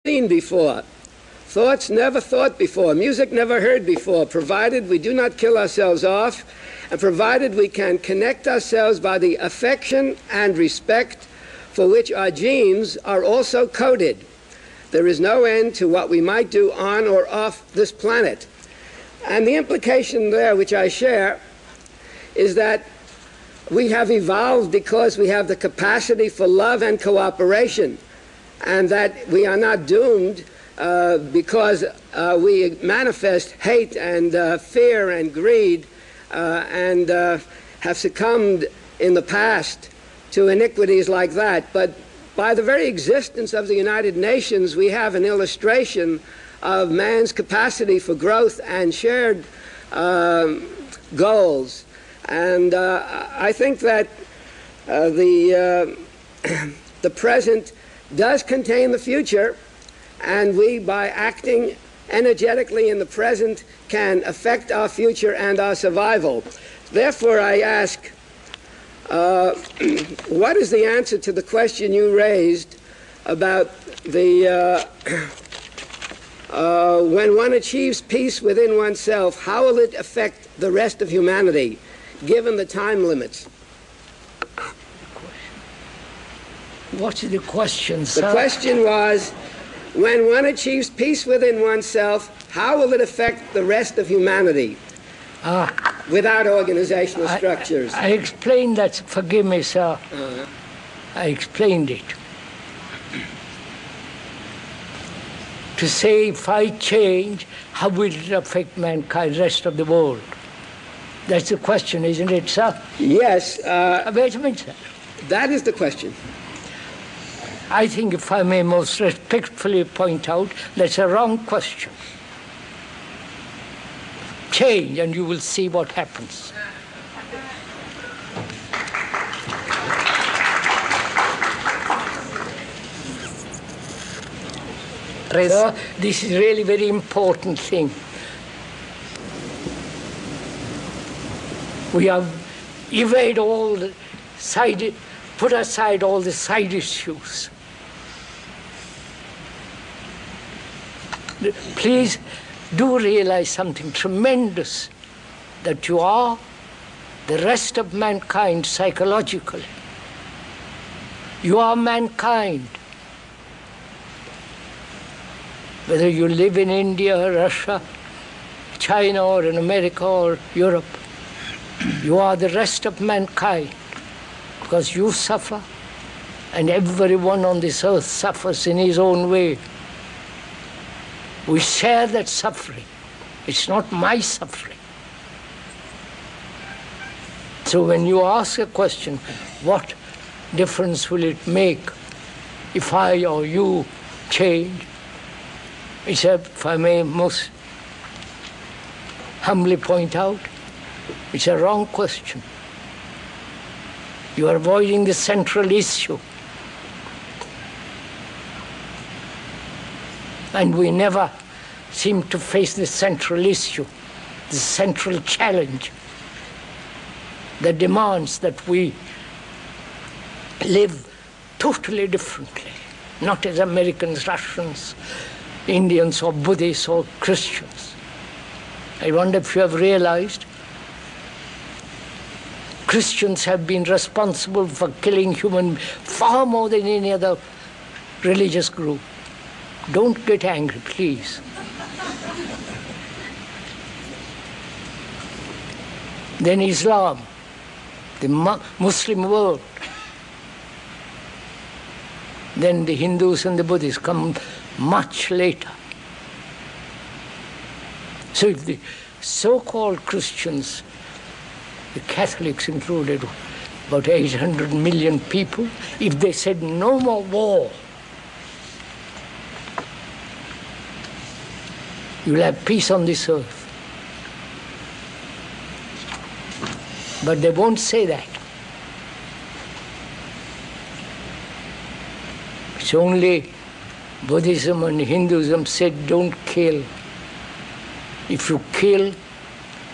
seen before, thoughts never thought before, music never heard before, provided we do not kill ourselves off, and provided we can connect ourselves by the affection and respect for which our genes are also coded. There is no end to what we might do on or off this planet. And the implication there, which I share, is that we have evolved because we have the capacity for love and cooperation, and that we are not doomed because we manifest hate and fear and greed and have succumbed in the past to iniquities like that. But by the very existence of the United Nations, we have an illustration of man's capacity for growth and shared goals. And I think that the present does contain the future, and we, by acting energetically in the present, can affect our future and our survival. Therefore, I ask, what is the answer to the question you raised about the when one achieves peace within oneself, how will it affect the rest of humanity, given the time limits? What's the question, sir? The question was, when one achieves peace within oneself, how will it affect the rest of humanity without organizational structures? I explained that. Forgive me, sir. I explained it. To say, if I change, how will it affect mankind, the rest of the world? That's the question, isn't it, sir? Yes. Wait a minute, sir. That is the question. I think, if I may most respectfully point out, that's a wrong question. Change, and you will see what happens. Sir, this is really very important thing. We have evaded all the put aside all the side issues. Please do realize something tremendous, that you are the rest of mankind psychologically. You are mankind. Whether you live in India, Russia, China, or in America, or Europe, you are the rest of mankind, because you suffer, and everyone on this earth suffers in his own way. We share that suffering. It's not my suffering. So when you ask a question, what difference will it make if I or you change? It's if I may most humbly point out, it's a wrong question. You are avoiding the central issue. And we never seem to face the central issue, the central challenge that demands that we live totally differently, not as Americans, Russians, Indians, or Buddhists, or Christians. I wonder if you have realized Christians have been responsible for killing humans far more than any other religious group. Don't get angry, please. Then Islam, the Muslim world. Then the Hindus and the Buddhists come much later. So if the so-called Christians, the Catholics included, about 800 million people, if they said no more war, you'll have peace on this earth. But they won't say that. It's only Buddhism and Hinduism said don't kill. If you kill,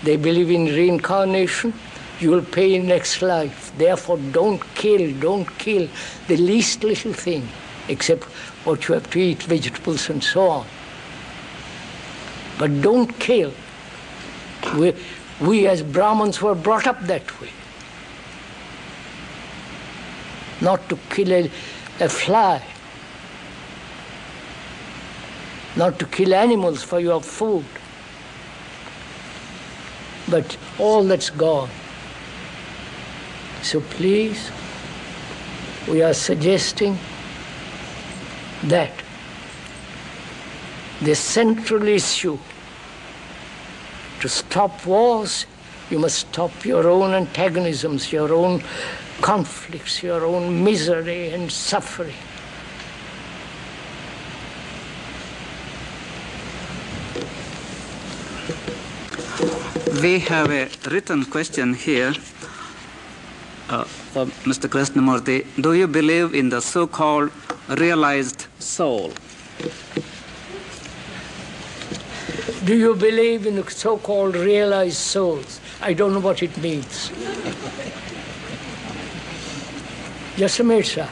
they believe in reincarnation, you will pay in next life. Therefore, don't kill, the least little thing. except what you have to eat, vegetables and so on. But don't kill. We as Brahmins were brought up that way. Not to kill a fly. Not to kill animals for your food. But all that's gone. So please, we are suggesting that the central issue to stop wars, you must stop your own antagonisms, your own conflicts, your own misery and suffering. We have a written question here for Mr. Krishnamurti. Do you believe in the so-called realized soul? Do you believe in the so-called realized souls? I don't know what it means. Just a minute, sir.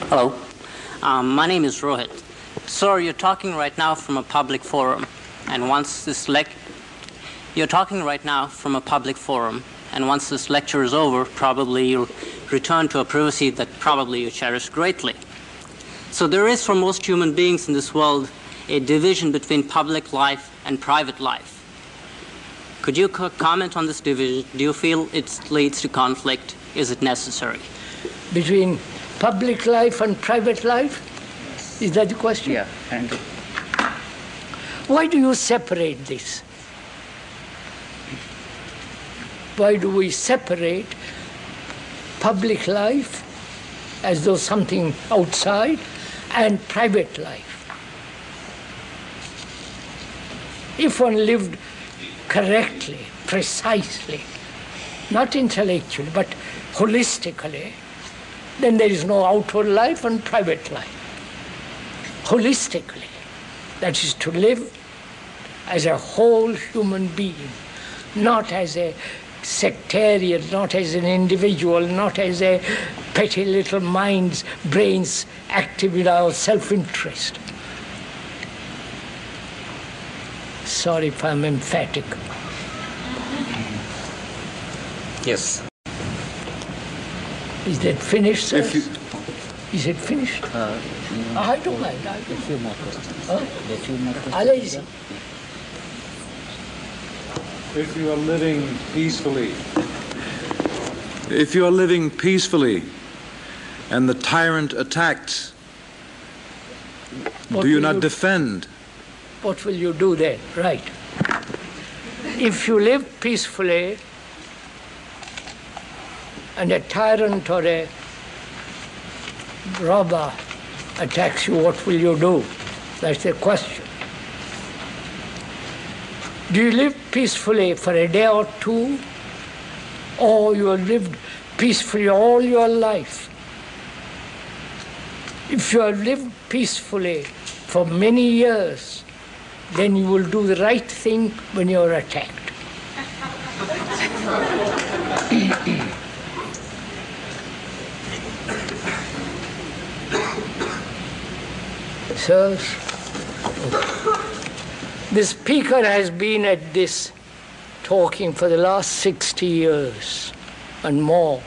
Hello. My name is Rohit. Sir, you're talking right now from a public forum, and once this you're talking right now from a public forum, and once this lecture is over, probably you'll return to a privacy that probably you cherish greatly. So there is, for most human beings in this world, a division between public life and private life. Could you comment on this division? Do you feel it leads to conflict? Is it necessary? Between public life and private life? Is that the question? Yeah, and why do you separate this? Why do we separate public life as though something outside and private life? If one lived correctly, precisely, not intellectually, but holistically, then there is no outward life and private life. Holistically, that is to live as a whole human being, not as a sectarian, not as an individual, not as a petty little minds, brains active in our self-interest. Sorry if I'm emphatic. yes. Is that finished, sir? Is it finished? I don't mind. A few more questions. Huh? A few more questions. Alazy. If you are living peacefully, and the tyrant attacks, do you not defend? What will you do then? Right. If you live peacefully and a tyrant or a robber attacks you, what will you do? That's the question. Do you live peacefully for a day or two, or you have lived peacefully all your life? If you have lived peacefully for many years, then you will do the right thing when you are attacked. So, the speaker has been at this talking for the last 60 years and more.